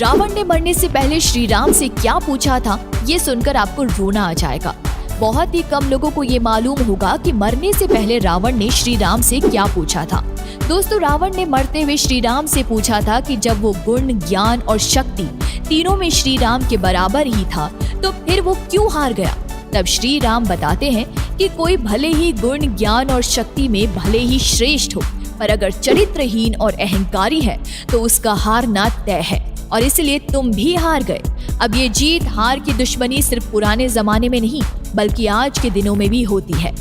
रावण ने मरने से पहले श्री राम से क्या पूछा था, ये सुनकर आपको रोना आ जाएगा। बहुत ही कम लोगों को ये मालूम होगा कि मरने से पहले रावण ने श्री राम से क्या पूछा था। दोस्तों, रावण ने मरते हुए श्री राम से पूछा था कि जब वो गुण, ज्ञान और शक्ति तीनों में श्री राम के बराबर ही था, तो फिर वो क्यों हार गया। तब श्री राम बताते हैं कि कोई भले ही गुण, ज्ञान और शक्ति में भले ही श्रेष्ठ हो, पर अगर चरित्रहीन और अहंकारी है तो उसका हारना तय है, और इसलिए तुम भी हार गए। अब ये जीत हार की दुश्मनी सिर्फ पुराने जमाने में नहीं बल्कि आज के दिनों में भी होती है।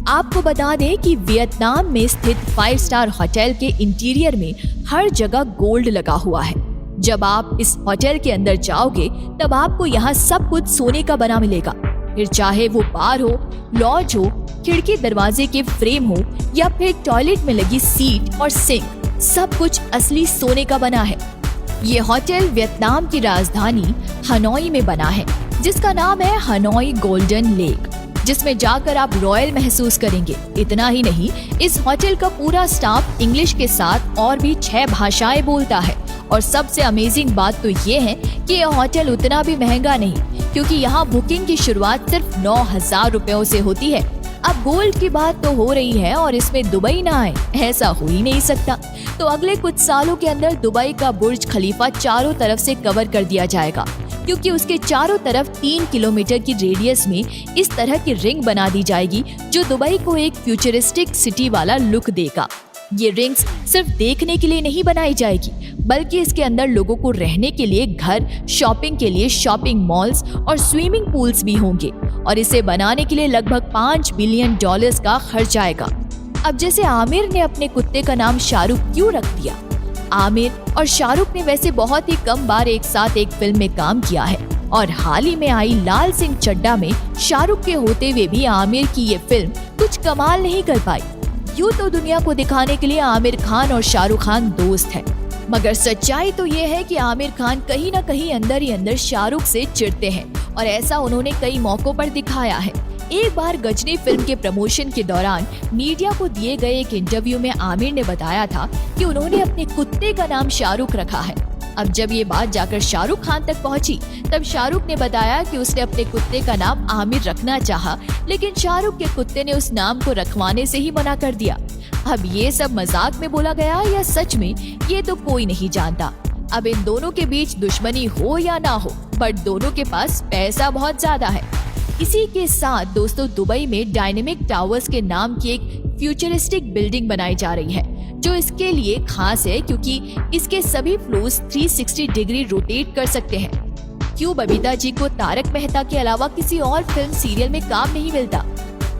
आपको बता दें कि वियतनाम में स्थित 5 स्टार होटल के इंटीरियर में हर जगह गोल्ड लगा हुआ है। जब आप इस होटल के अंदर जाओगे तब आपको यहाँ सब कुछ सोने का बना मिलेगा। फिर चाहे वो बार हो, लॉज हो, खिड़की दरवाजे के फ्रेम हो या फिर टॉयलेट में लगी सीट और सिंक, सब कुछ असली सोने का बना है। ये होटल वियतनाम की राजधानी हनोई में बना है, जिसका नाम है हनोई गोल्डन लेक, जिसमें जाकर आप रॉयल महसूस करेंगे। इतना ही नहीं, इस होटल का पूरा स्टाफ इंग्लिश के साथ और भी 6 भाषाएं बोलता है। और सबसे अमेजिंग बात तो ये है कि यह होटल उतना भी महंगा नहीं, क्योंकि यहाँ बुकिंग की शुरुआत सिर्फ 9,000 रुपयों से होती है। अब गोल्ड की बात तो हो रही है और इसमें दुबई ना आए, ऐसा हो ही नहीं सकता। तो अगले कुछ सालों के अंदर दुबई का बुर्ज खलीफा चारों तरफ से कवर कर दिया जाएगा, क्योंकि उसके चारों तरफ 3 किलोमीटर की रेडियस में इस तरह की रिंग बना दी जाएगी जो दुबई को एक फ्यूचरिस्टिक सिटी वाला लुक देगा। ये रिंग्स सिर्फ देखने के लिए नहीं बनाई जाएगी, बल्कि इसके अंदर लोगों को रहने के लिए घर, शॉपिंग के लिए शॉपिंग मॉल्स और स्विमिंग पूल्स भी होंगे। और इसे बनाने के लिए लगभग $5 बिलियन का खर्च आएगा। अब जैसे आमिर ने अपने कुत्ते का नाम शाहरुख क्यों रख दिया? आमिर और शाहरुख ने वैसे बहुत ही कम बार एक साथ एक फिल्म में काम किया है, और हाल ही में आई लाल सिंह चड्ढा में शाहरुख के होते हुए भी आमिर की ये फिल्म कुछ कमाल नहीं कर पाई। यूं तो दुनिया को दिखाने के लिए आमिर खान और शाहरुख खान दोस्त हैं, मगर सच्चाई तो ये है कि आमिर खान कहीं न कहीं अंदर ही अंदर शाहरुख से चिढ़ते हैं, और ऐसा उन्होंने कई मौकों पर दिखाया है। एक बार गजनी फिल्म के प्रमोशन के दौरान मीडिया को दिए गए एक इंटरव्यू में आमिर ने बताया था कि उन्होंने अपने कुत्ते का नाम शाहरुख रखा है। अब जब ये बात जाकर शाहरुख खान तक पहुंची, तब शाहरुख ने बताया कि उसने अपने कुत्ते का नाम आमिर रखना चाहा, लेकिन शाहरुख के कुत्ते ने उस नाम को रखवाने से ही मना कर दिया। अब ये सब मजाक में बोला गया या सच में, ये तो कोई नहीं जानता। अब इन दोनों के बीच दुश्मनी हो या ना हो, बट दोनों के पास पैसा बहुत ज्यादा है। इसी के साथ दोस्तों, दुबई में डायनेमिक टावर्स के नाम की एक फ्यूचरिस्टिक बिल्डिंग बनाई जा रही है, जो इसके लिए खास है क्योंकि इसके सभी फ्लोर्स 360 डिग्री रोटेट कर सकते हैं। क्यों बबीता जी को तारक मेहता के अलावा किसी और फिल्म सीरियल में काम नहीं मिलता?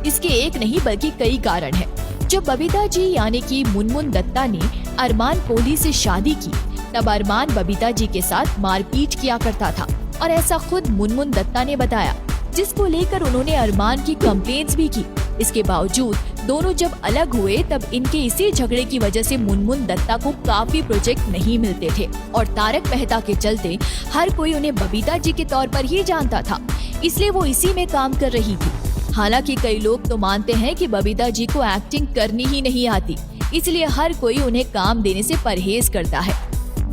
इसके एक नहीं बल्कि कई कारण हैं। जब बबीता जी यानी कि मुनमुन दत्ता ने अरमान कोहली से शादी की, तब अरमान बबीता जी के साथ मारपीट किया करता था, और ऐसा खुद मुनमुन दत्ता ने बताया, जिसको लेकर उन्होंने अरमान की कंप्लेंट्स भी की। इसके बावजूद दोनों जब अलग हुए तब इनके इसी झगड़े की वजह से मुनमुन दत्ता को काफी प्रोजेक्ट नहीं मिलते थे, और तारक मेहता के चलते हर कोई उन्हें बबीता जी के तौर पर ही जानता था, इसलिए वो इसी में काम कर रही थी। हालांकि कई लोग तो मानते हैं कि बबीता जी को एक्टिंग करनी ही नहीं आती, इसलिए हर कोई उन्हें काम देने से परहेज करता है।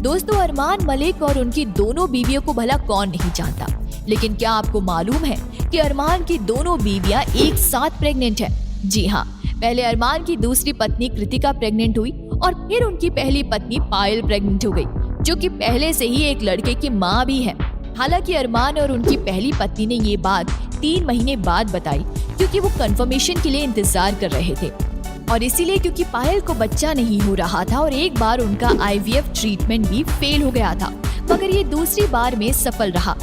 दोस्तों, अरमान मलिक और उनकी दोनों बीवियों को भला कौन नहीं जानता, लेकिन क्या आपको मालूम है कि अरमान की दोनों बीवियां एक साथ प्रेग्नेंट है? जी हाँ, पहले अरमान की दूसरी पत्नी कृतिका प्रेग्नेंट हुई और फिर उनकी पहली पत्नी पायल प्रेग्नेंट हो गई, जो कि पहले से ही एक लड़के की माँ भी है। हालांकि अरमान और उनकी पहली पत्नी ने ये बात 3 महीने बाद बताई, क्योंकि वो कंफर्मेशन के लिए इंतजार कर रहे थे, और इसीलिए क्योंकि पायल को बच्चा नहीं हो रहा था और एक बार उनका IVF ट्रीटमेंट भी फेल हो गया था, मगर ये दूसरी बार में सफल रहा।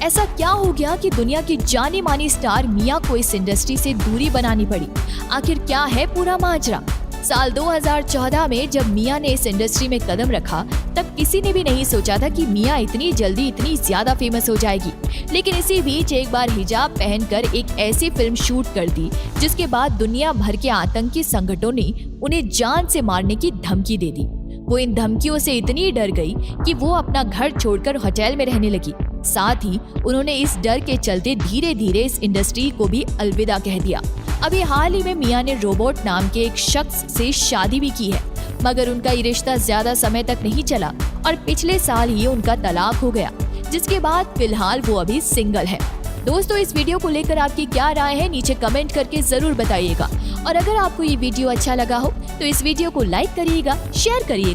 ऐसा क्या हो गया कि दुनिया की जानी मानी स्टार मिया को इस इंडस्ट्री से दूरी बनानी पड़ी? आखिर क्या है पूरा माजरा? साल 2014 में जब मिया ने इस इंडस्ट्री में कदम रखा, तब किसी ने भी नहीं सोचा था कि मिया इतनी जल्दी इतनी ज्यादा फेमस हो जाएगी। लेकिन इसी बीच एक बार हिजाब पहनकर एक ऐसी फिल्म शूट कर दी, जिसके बाद दुनिया भर के आतंकी संगठनों ने उन्हें जान से मारने की धमकी दे दी। वो इन धमकियों से इतनी डर गई कि वो अपना घर छोड़कर होटल में रहने लगी। साथ ही उन्होंने इस डर के चलते धीरे धीरे इस इंडस्ट्री को भी अलविदा कह दिया। अभी हाल ही में मिया ने रोबोट नाम के एक शख्स से शादी भी की है। मगर उनका ये रिश्ता ज्यादा समय तक नहीं चला और पिछले साल ही उनका तलाक हो गया, जिसके बाद फिलहाल वो अभी सिंगल है। दोस्तों, इस वीडियो को लेकर आपकी क्या राय है नीचे कमेंट करके जरूर बताइएगा और अगर आपको ये वीडियो अच्छा लगा हो तो इस वीडियो को लाइक करिएगा, शेयर करिएगा।